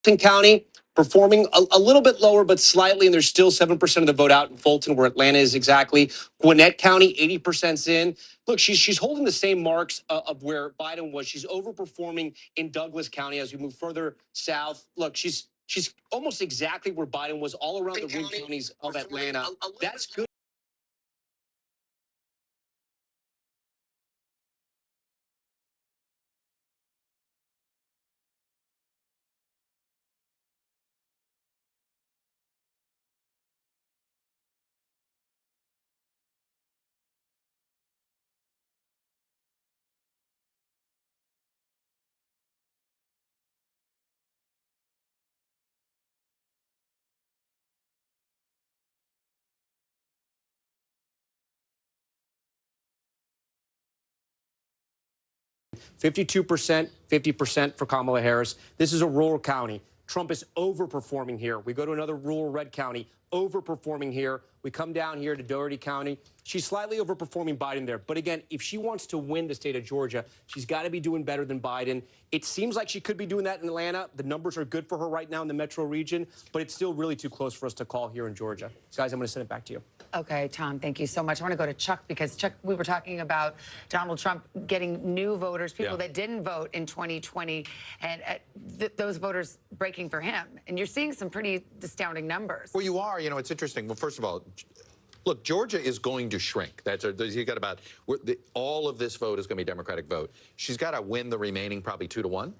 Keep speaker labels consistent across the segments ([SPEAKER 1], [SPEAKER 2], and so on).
[SPEAKER 1] Fulton County performing a little bit lower, but slightly, and there's still 7% of the vote out in Fulton, where Atlanta is exactly. Gwinnett County, 80%'s in. Look, she's holding the same marks of where Biden was. She's overperforming in Douglas County as we move further south. Look, she's almost exactly where Biden was all around the ring counties of Atlanta. That's good. %, 50% for Kamala Harris. This is a rural county. Trump is overperforming here. We go to another rural red county, overperforming here. We come down here to Doherty County. She's slightly overperforming Biden there. But again, if she wants to win the state of Georgia, she's got to be doing better than Biden. It seems like she could be doing that in Atlanta. The numbers are good for her right now in the metro region, but it's still really too close for us to call here in Georgia. Guys, I'm going to send it back to you.
[SPEAKER 2] Okay, Tom, thank you so much. I want to go to Chuck because, Chuck, we were talking about Donald Trump getting new voters, people that didn't vote in 2020, and those voters breaking for him. And you're seeing some pretty astounding numbers.
[SPEAKER 3] Well, you are. You know, it's interesting. Well, first of all, look, Georgia is going to shrink. You got about all of this vote is going to be Democratic vote. She's got to win the remaining probably 2-1.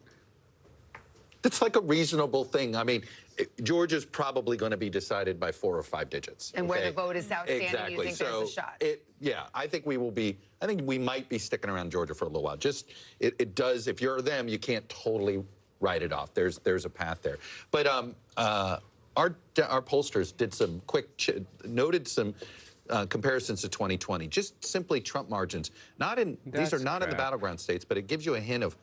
[SPEAKER 3] That's like a reasonable thing. I mean, Georgia's probably going to be decided by 4 or 5 digits.
[SPEAKER 2] And where the vote is outstanding,
[SPEAKER 3] exactly.
[SPEAKER 2] You think there's a shot?
[SPEAKER 3] Yeah, I think we will be. I think we might be sticking around Georgia for a little while. Just it does. If you're them, you can't totally write it off. There's a path there. But our pollsters did some noted some comparisons to 2020. Just simply Trump margins. These are not in the battleground states, but it gives you a hint of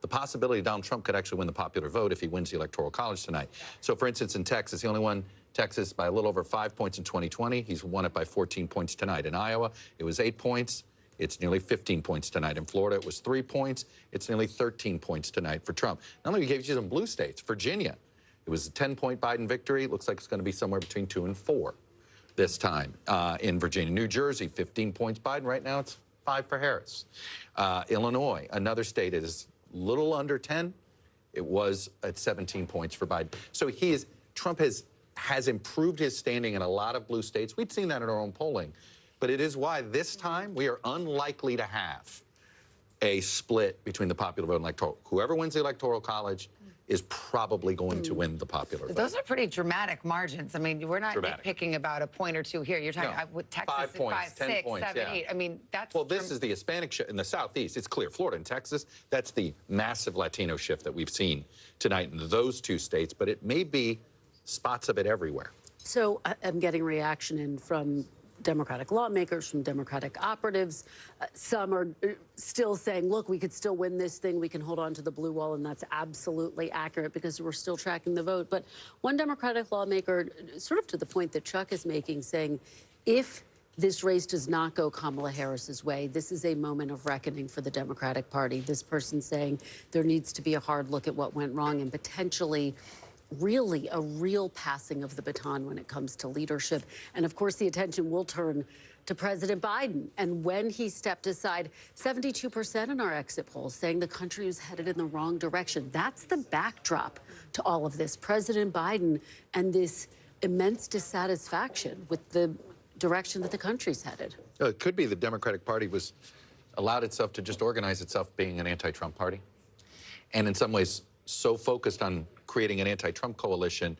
[SPEAKER 3] the possibility Donald Trump could actually win the popular vote if he wins the Electoral College tonight. So, for instance, in Texas, he only won Texas by a little over 5 points in 2020. He's won it by 14 points tonight. In Iowa, it was 8 points. It's nearly 15 points tonight. In Florida, it was 3 points. It's nearly 13 points tonight for Trump. Not only gave you some blue states, Virginia, it was a 10-point Biden victory. It looks like it's going to be somewhere between 2 and 4 this time in Virginia. New Jersey, 15 points Biden. Right now, it's 5 for Harris. Illinois, another state, is little under 10. It was at 17 points for Biden. So Trump has improved his standing in a lot of blue states. We'd seen that in our own polling. But it is why this time we are unlikely to have a split between the popular vote and electoral. Whoever wins the Electoral College is probably going to win the popular vote.
[SPEAKER 2] Those are pretty dramatic margins. I mean, we're not nitpicking about a point or two here. You're talking with Texas
[SPEAKER 3] 5 points,
[SPEAKER 2] 5,
[SPEAKER 3] 10
[SPEAKER 2] 6,
[SPEAKER 3] points,
[SPEAKER 2] 7, 8. I mean, that's
[SPEAKER 3] well. This is the Hispanic shift in the Southeast. It's clear. Florida and Texas. That's the massive Latino shift that we've seen tonight in those 2 states. But it may be spots of it everywhere.
[SPEAKER 4] So I'm getting reaction in from Democratic lawmakers, from Democratic operatives. Some are still saying, look, we could still win this thing. We can hold on to the blue wall. And that's absolutely accurate because we're still tracking the vote. But one Democratic lawmaker, sort of to the point that Chuck is making, saying if this race does not go Kamala Harris's way, this is a moment of reckoning for the Democratic Party. This person saying there needs to be a hard look at what went wrong and potentially really a real passing of the baton when it comes to leadership. And of course, the attention will turn to President Biden. And when he stepped aside, 72% in our exit polls saying the country is headed in the wrong direction. That's the backdrop to all of this. President Biden and this immense dissatisfaction with the direction that the country's headed.
[SPEAKER 3] It could be the Democratic Party allowed itself to just organize itself being an anti-Trump party. And in some ways, so focused on creating an anti-Trump coalition,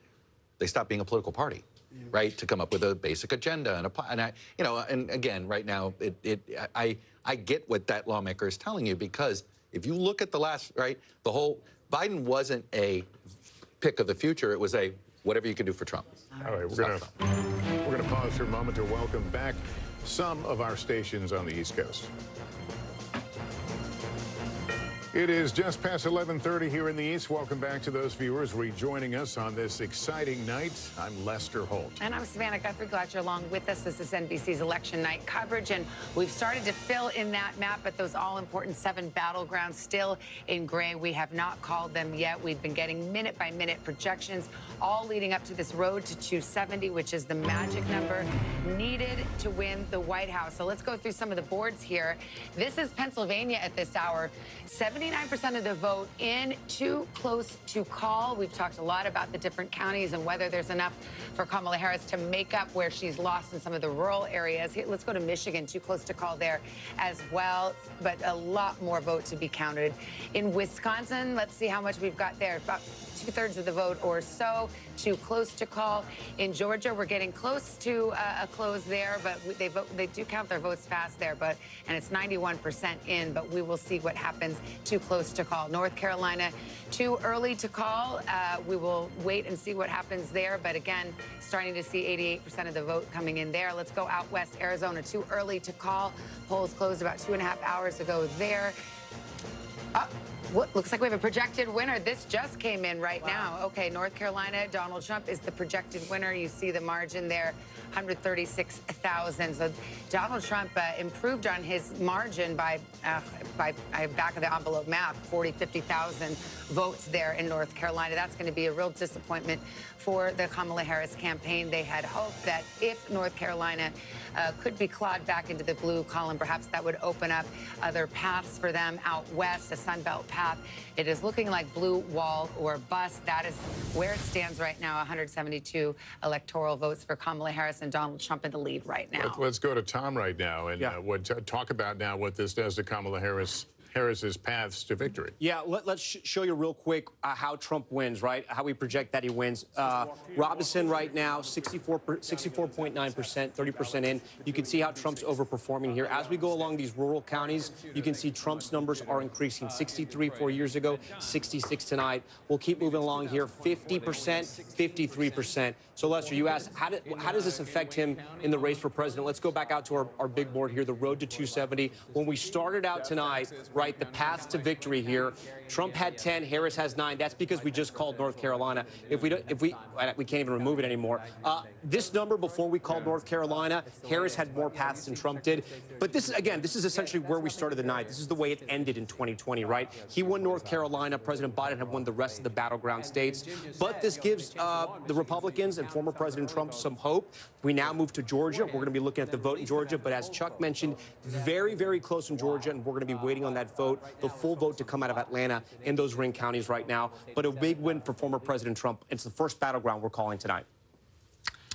[SPEAKER 3] they stopped being a political party, right? To come up with a basic agenda and again, right now, I get what that lawmaker is telling you because if you look at the last, the whole Biden wasn't a pick of the future. It was a whatever you can do for Trump.
[SPEAKER 5] All right, we're gonna pause for a moment to welcome back some of our stations on the East Coast. It is just past 11:30 here in the East. Welcome back to those viewers rejoining us on this exciting night. I'm Lester Holt.
[SPEAKER 2] And I'm Savannah Guthrie. Glad you're along with us. This is NBC's election night coverage, and we've started to fill in that map, but those all-important 7 battlegrounds still in gray. We have not called them yet. We've been getting minute-by-minute projections, all leading up to this road to 270, which is the magic number needed to win the White House. So let's go through some of the boards here. This is Pennsylvania at this hour. 79% of the vote in, too close to call. We've talked a lot about the different counties and whether there's enough for Kamala Harris to make up where she's lost in some of the rural areas. Let's go to Michigan, too close to call there as well, but a lot more vote to be counted. In Wisconsin, let's see how much we've got there. About 2/3 of the vote or so, too close to call. In Georgia, we're getting close to a close there, but they do count their votes fast there, and it's 91% in, but we will see what happens. Too close to call. North Carolina, too early to call. We will wait and see what happens there, but again, starting to see 88% of the vote coming in there. Let's go out west. Arizona, too early to call. Polls closed about 2.5 hours ago there. What looks like we have a projected winner. This just came in right now. Okay, North Carolina, Donald Trump is the projected winner. You see the margin there, 136,000. So Donald Trump improved on his margin by back of the envelope math, 40, 50,000 votes there in North Carolina. That's going to be a real disappointment for the Kamala Harris campaign. They had hoped that if North Carolina could be clawed back into the blue column, perhaps that would open up other paths for them out west, a Sunbelt path. It is looking like blue wall or bust. That is where it stands right now, 172 electoral votes for Kamala Harris and Donald Trump in the lead right now.
[SPEAKER 5] Let's go to Tom right now and talk about now what this does to Kamala Harris's paths to victory.
[SPEAKER 1] Yeah, let's show you real quick how Trump wins, right? How we project that he wins. Robinson right now, 64.9%, 30% in. You can see how Trump's overperforming here. As we go along these rural counties, you can see Trump's numbers are increasing. 63 4 years ago, 66 tonight. We'll keep moving along here. 50%, 53%. So, Lester, you asked, how does this affect him in the race for president? Let's go back out to our big board here, the road to 270. When we started out tonight, right, the path to victory here, Trump had 10, Harris has 9. That's because we just called North Carolina. We can't even remove it anymore. This number before we called North Carolina, Harris had more paths than Trump did. But this is essentially where we started the night. This is the way it ended in 2020, right? He won North Carolina. President Biden had won the rest of the battleground states. But this gives the Republicans and former President Trump some hope. We now move to Georgia. We're going to be looking at the vote in Georgia. But as Chuck mentioned, very, very close in Georgia, and we're going to be waiting on that vote, the full vote to come out of Atlanta in those ring counties right now. But a big win for former President Trump. It's the first battleground we're calling tonight.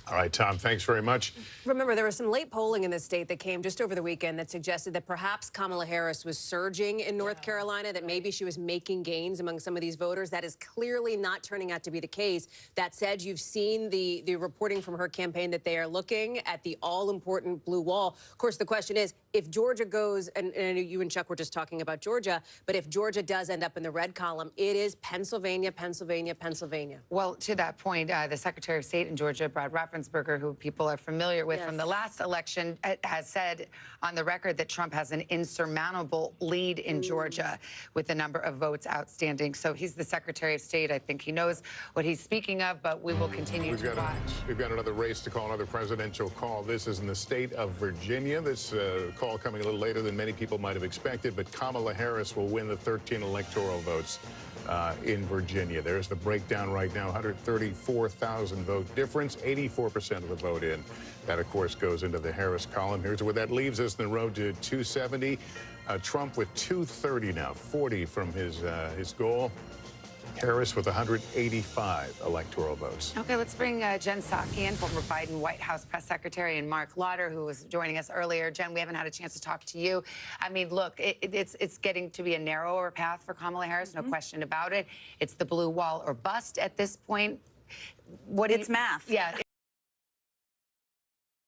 [SPEAKER 5] All right, Tom, thanks very much.
[SPEAKER 6] Remember, there was some late polling in the state that came just over the weekend that suggested that perhaps Kamala Harris was surging in North Carolina, that maybe she was making gains among some of these voters. That is clearly not turning out to be the case. That said, you've seen the reporting from her campaign that they are looking at the all-important blue wall. Of course, the question is, if Georgia goes, and I know you and Chuck were just talking about Georgia, but if Georgia does end up in the red column, it is Pennsylvania, Pennsylvania, Pennsylvania.
[SPEAKER 2] Well, to that point, the Secretary of State in Georgia, Brad Raffensperger, who people are familiar with from the last election, has said on the record that Trump has an insurmountable lead in Georgia with the number of votes outstanding. So he's the Secretary of State. I think he knows what he's speaking of, but we will continue to watch.
[SPEAKER 5] We've got another race to call, another presidential call. This is in the state of Virginia. This call coming a little later than many people might have expected, but Kamala Harris will win the 13 electoral votes in Virginia. There's the breakdown right now, 134,000 vote difference, 84% of the vote in. That, of course, goes into the Harris column. Here's where that leaves us in the road to 270. Trump with 230 now, 40 from his goal. Harris with 185 electoral votes.
[SPEAKER 2] Okay, let's bring Jen Psaki in, former Biden White House press secretary, and Mark Lauder, who was joining us earlier. Jen, we haven't had a chance to talk to you. I mean, look, it's getting to be a narrower path for Kamala Harris, no question about it. It's the blue wall or bust at this point.
[SPEAKER 7] It's math.
[SPEAKER 2] Yeah.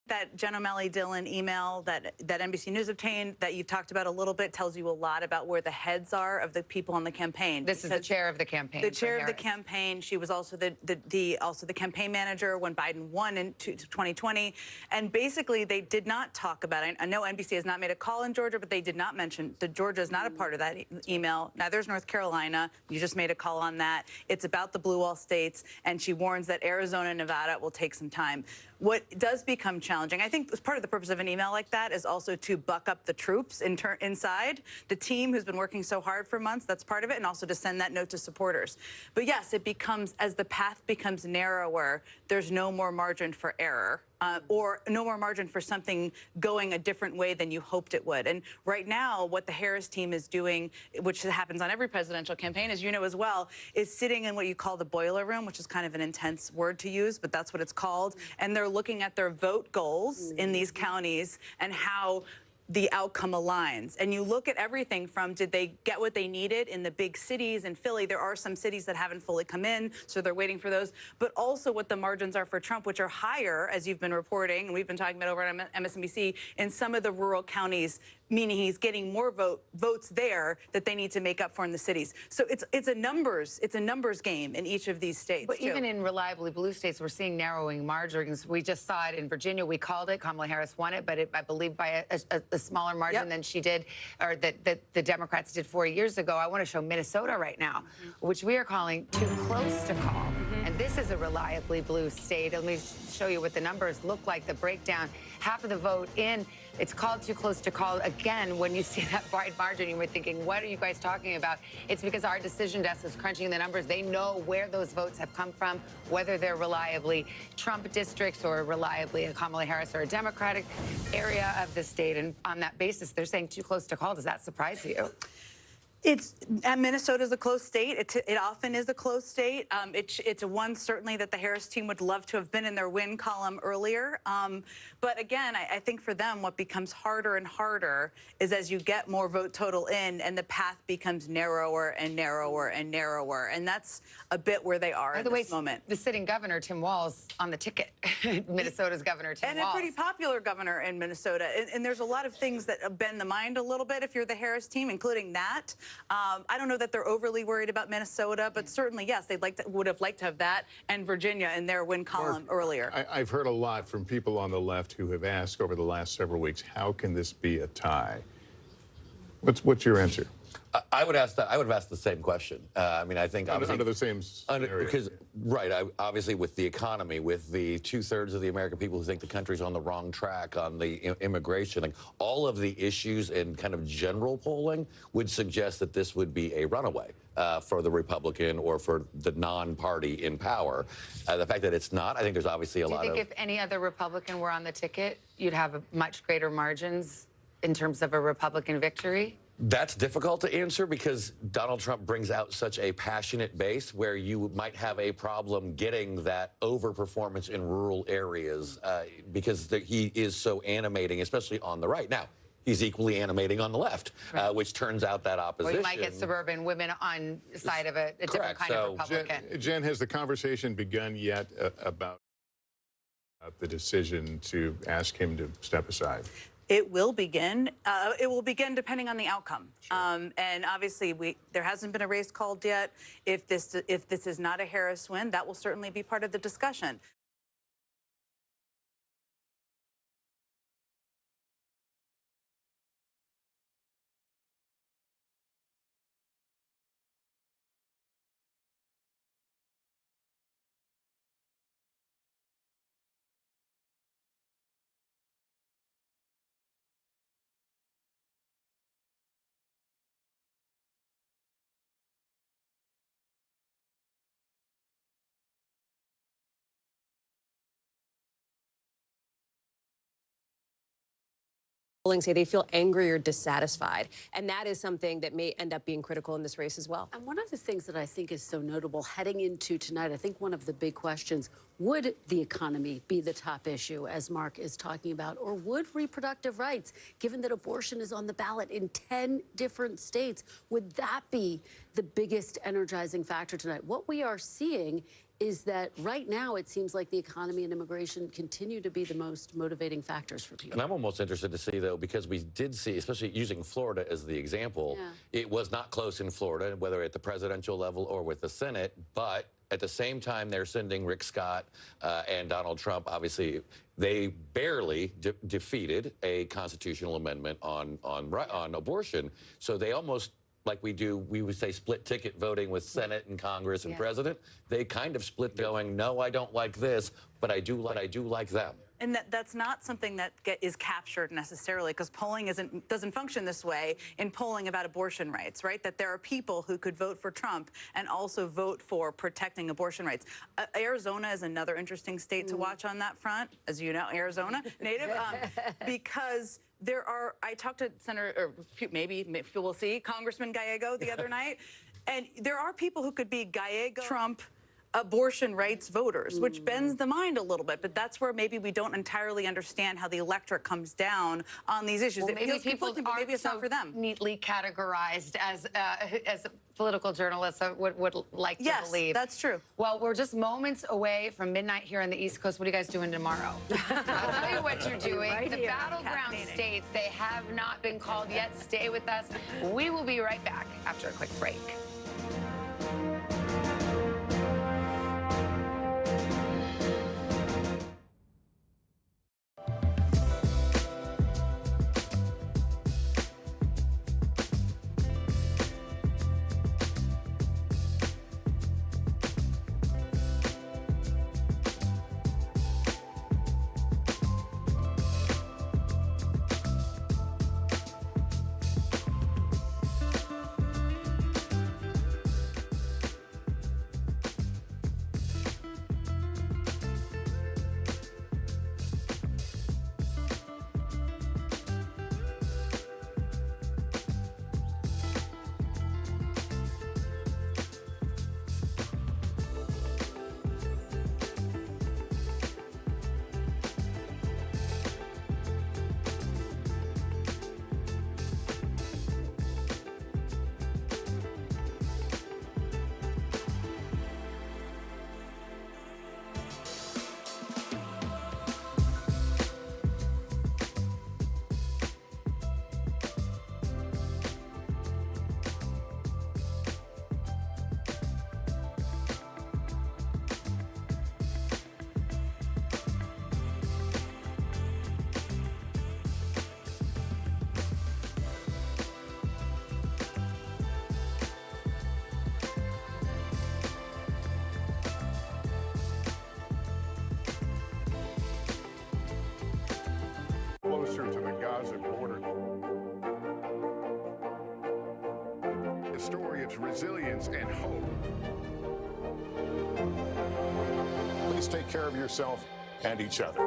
[SPEAKER 7] That Jen O'Malley Dillon email that NBC News obtained that you've talked about a little bit tells you a lot about where the heads are of the people on the campaign.
[SPEAKER 2] This is the chair of the campaign.
[SPEAKER 7] The chair of the campaign. She was also the campaign manager when Biden won in 2020. And basically, they did not talk about it. I know NBC has not made a call in Georgia, but they did not mention that Georgia is not a part of that email. Neither is North Carolina. You just made a call on that. It's about the blue wall states, and she warns that Arizona and Nevada will take some time. What does become challenging, I think part of the purpose of an email like that is also to buck up the troops inside, the team who's been working so hard for months, that's part of it, and also to send that note to supporters. But yes, it becomes, as the path becomes narrower, there's no more margin for error. Or no more margin for something going a different way than you hoped it would. And right now, what the Harris team is doing, which happens on every presidential campaign, as you know as well, is sitting in what you call the boiler room, which is kind of an intense word to use, but that's what it's called. And they're looking at their vote goals in these counties and how the outcome aligns. And you look at everything from, did they get what they needed in the big cities? In Philly, there are some cities that haven't fully come in, so they're waiting for those. But also what the margins are for Trump, which are higher, as you've been reporting, and we've been talking about over on MSNBC, in some of the rural counties, meaning he's getting more votes there that they need to make up for in the cities. So it's a numbers game in each of these states.
[SPEAKER 2] But even in reliably blue states, we're seeing narrowing margins. We just saw it in Virginia. We called it. Kamala Harris won it, but I believe by a smaller margin than she did, or that the Democrats did 4 years ago. I want to show Minnesota right now, which we are calling too close to call. And this is a reliably blue state. Let me show you what the numbers look like, the breakdown. Half of the vote in. It's called too close to call. Again, when you see that wide margin, you were thinking, what are you guys talking about? It's because our decision desk is crunching the numbers. They know where those votes have come from, whether they're reliably Trump districts or reliably a Kamala Harris or a Democratic area of the state. And on that basis, they're saying too close to call. Does that surprise you?
[SPEAKER 7] Minnesota is a close state. It often is a close state. It's a one certainly that the Harris team would love to have been in their win column earlier. But again, I think for them, what becomes harder and harder is as you get more vote total in, and the path becomes narrower and narrower and narrower, and that's a bit where they are at this moment.
[SPEAKER 2] The sitting governor Tim Walz on the ticket, Minnesota's governor Tim Walz,
[SPEAKER 7] and a pretty popular governor in Minnesota. And there's a lot of things that bend the mind a little bit if you're the Harris team, including that. I don't know that they're overly worried about Minnesota, but certainly, yes, would have liked to have that and Virginia in their win column earlier.
[SPEAKER 5] I've heard a lot from people on the left who have asked over the last several weeks, how can this be a tie? What's your answer?
[SPEAKER 8] I would have asked the same question. I mean, I think obviously
[SPEAKER 5] under the same scenario.
[SPEAKER 8] Because obviously with the economy, with the 2/3 of the American people who think the country's on the wrong track on the immigration, like all of the issues in kind of general polling would suggest that this would be a runaway for the Republican or for the non-party in power. The fact that it's not, I think there's obviously a lot of.
[SPEAKER 2] Do you think if any other Republican were on the ticket, you'd have much greater margins in terms of a Republican victory?
[SPEAKER 8] That's difficult to answer because Donald Trump brings out such a passionate base where you might have a problem getting that overperformance in rural areas because he is so animating, especially on the right. Now, he's equally animating on the left, which turns out that opposition.
[SPEAKER 2] Well, you might get suburban women on the side of a different kind of Republican.
[SPEAKER 5] Jen, has the conversation begun yet about the decision to ask him to step aside?
[SPEAKER 7] It will begin. It will begin depending on the outcome. Sure. And obviously, there hasn't been a race called yet. If this is not a Harris win, that will certainly be part of the discussion.
[SPEAKER 6] Say they feel angry or dissatisfied. And that is something that may end up being critical in this race as well.
[SPEAKER 4] And one of the things that I think is so notable heading into tonight, I think one of the big questions, would the economy be the top issue, as Mark is talking about, or would reproductive rights, given that abortion is on the ballot in 10 different states, would that be the biggest energizing factor tonight? What we are seeing is that right now it seems like the economy and immigration continue to be the most motivating factors for people.
[SPEAKER 8] And I'm almost interested to see, though, because we did see, especially using Florida as the example, it was not close in Florida, whether at the presidential level or with the Senate, but at the same time, they're sending Rick Scott and Donald Trump. Obviously, they barely defeated a constitutional amendment on abortion. So they almost, like we would say split ticket voting with Senate and Congress and president. They kind of split going, no, I don't like this, but I do like them.
[SPEAKER 7] And that's not something that is captured necessarily, because polling doesn't function this way in polling about abortion rights, right? That there are people who could vote for Trump and also vote for protecting abortion rights. Arizona is another interesting state to watch on that front, as you know, Arizona native, because I talked to Senator, or maybe we'll see, Congressman Gallego the other night, and there are people who could be Gallego, Trump, abortion rights voters, which bends the mind a little bit, but that's where maybe we don't entirely understand how the electorate comes down on these issues.
[SPEAKER 2] Well, maybe people
[SPEAKER 7] but maybe it's not for them.
[SPEAKER 2] Neatly categorized as political journalists would like to believe.
[SPEAKER 7] Yes, that's true.
[SPEAKER 2] Well, we're just moments away from midnight here on the East Coast. What are you guys doing tomorrow? I'll tell you what you're doing.
[SPEAKER 4] Right
[SPEAKER 2] the
[SPEAKER 4] here.
[SPEAKER 2] battleground states, they have not been called yet. Stay with us. We will be right back after a quick break.
[SPEAKER 5] Closer to the Gaza border. A story of resilience and hope. Please take care of yourself and each other.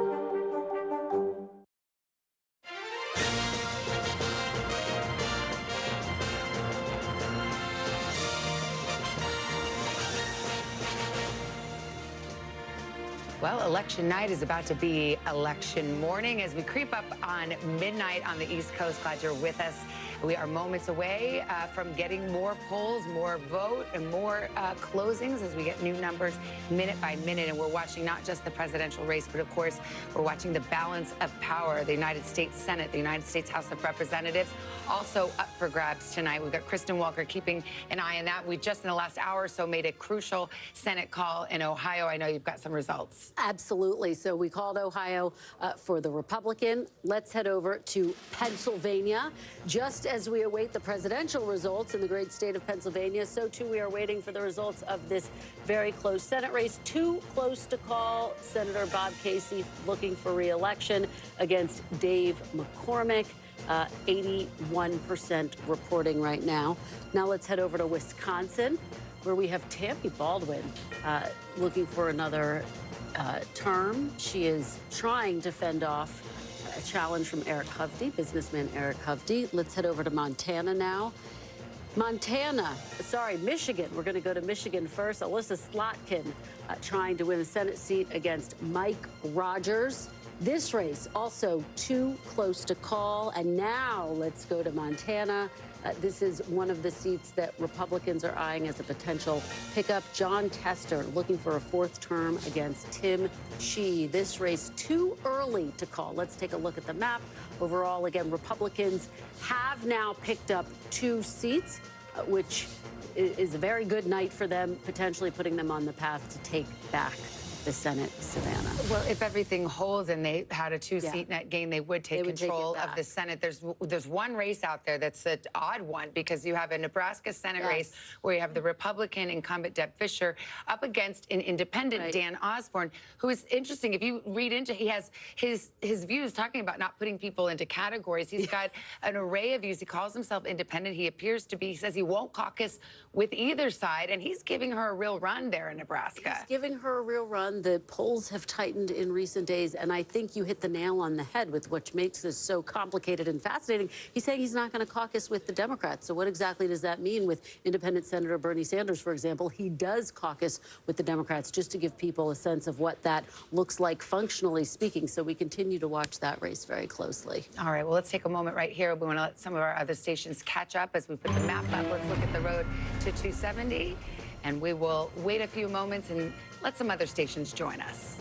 [SPEAKER 2] Well, election night is about to be election morning as we creep up on midnight on the East Coast. Glad you're with us. We are moments away from getting more polls, more vote, and more closings as we get new numbers minute by minute. And we're watching not just the presidential race, but of course, we're watching the balance of power. The United States Senate, the United States House of Representatives, also up for grabs tonight. We've got Kristen Walker keeping an eye on that. We just in the last hour or so made a crucial Senate call in Ohio. I know you've got some results.
[SPEAKER 4] Absolutely. So we called Ohio for the Republican. Let's head over to Pennsylvania. Just as we await the presidential results in the great state of Pennsylvania, so too we are waiting for the results of this very close Senate race. Too close to call. Senator Bob Casey looking for re-election against Dave McCormick. 81% reporting right now. Now let's head over to Wisconsin, where we have Tammy Baldwin looking for another term. She is trying to fend off a challenge from Eric Hovde, businessman Eric Hovde. Let's head over to Montana now. Michigan. We're going to go to Michigan first. Alyssa Slotkin trying to win a Senate seat against Mike Rogers. This race also too close to call. And now let's go to Montana. This is one of the seats that Republicans are eyeing as a potential pickup. John Tester looking for a fourth term against Tim Chee. This race too early to call. Let's take a look at the map. Overall, again, Republicans have now picked up 2 seats, which is a very good night for them, potentially putting them on the path to take back the Senate, Savannah.
[SPEAKER 2] Well, if everything holds and they had a 2-seat net gain, they would take control of the Senate. There's one race out there that's an odd one because you have a Nebraska Senate race where you have the Republican incumbent Deb Fischer up against an independent Dan Osborne, who is interesting. If you read into, he has his views talking about not putting people into categories. He's got an array of views. He calls himself independent. He appears to be. He says he won't caucus with either side, and he's giving her a real run there in Nebraska.
[SPEAKER 4] He's giving her a real run. The polls have tightened in recent days, and I think you hit the nail on the head with what makes this so complicated and fascinating. He's saying he's not going to caucus with the Democrats. So what exactly does that mean with independent Senator Bernie Sanders, for example? He does caucus with the Democrats, just to give people a sense of what that looks like functionally speaking. So we continue to watch that race very closely.
[SPEAKER 2] All right, well, let's take a moment right here. We want to let some of our other stations catch up as we put the map up. Let's look at the road to 270, and we will wait a few moments and let some other stations join us.